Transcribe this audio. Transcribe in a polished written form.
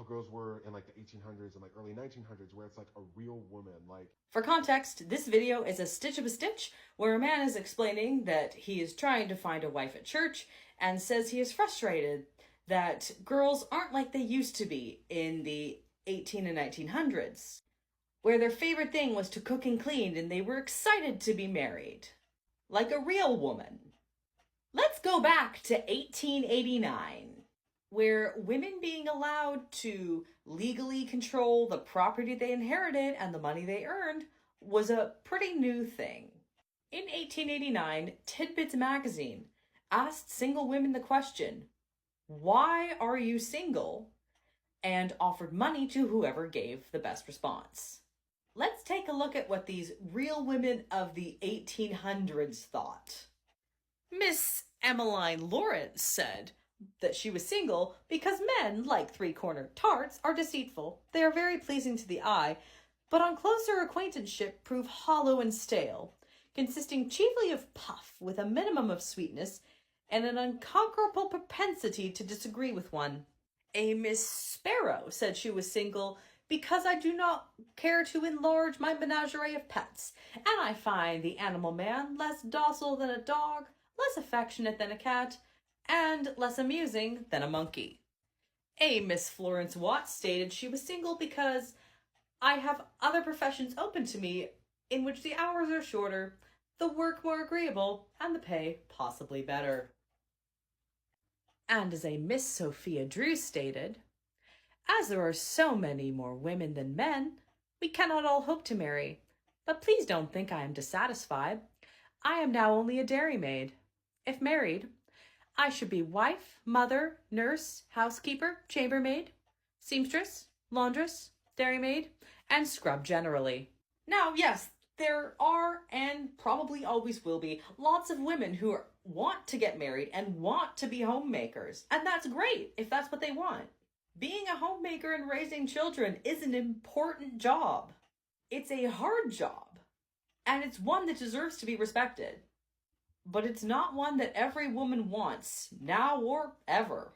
how girls were in like the 1800s and like early 1900s, where it's like a real woman. Like, for context, this video is a stitch of a stitch where a man is explaining that he is trying to find a wife at church and says he is frustrated that girls aren't like they used to be in the 18 and 1900s, where their favorite thing was to cook and clean and they were excited to be married. Like a real woman. Let's go back to 1889, where women being allowed to legally control the property they inherited and the money they earned was a pretty new thing. In 1889, Tidbits magazine asked single women the question, "Why are you single?" and offered money to whoever gave the best response. Let's take a look at what these real women of the 1800s thought. Miss Emmeline Lawrence said that she was single because men, like three-cornered tarts, are deceitful. They are very pleasing to the eye, but on closer acquaintanceship prove hollow and stale, consisting chiefly of puff with a minimum of sweetness and an unconquerable propensity to disagree with one. A Miss Sparrow said she was single because I do not care to enlarge my menagerie of pets, and I find the animal man less docile than a dog, less affectionate than a cat, and less amusing than a monkey. A Miss Florence Watts stated she was single because I have other professions open to me in which the hours are shorter, the work more agreeable, and the pay possibly better. And as a Miss Sophia Drew stated, as there are so many more women than men, we cannot all hope to marry. But please don't think I am dissatisfied. I am now only a dairymaid. If married, I should be wife, mother, nurse, housekeeper, chambermaid, seamstress, laundress, dairymaid, and scrub generally. Now, yes, there are, and probably always will be, lots of women who want to get married and want to be homemakers. And that's great if that's what they want. Being a homemaker and raising children is an important job. It's a hard job, and it's one that deserves to be respected. But it's not one that every woman wants, now or ever.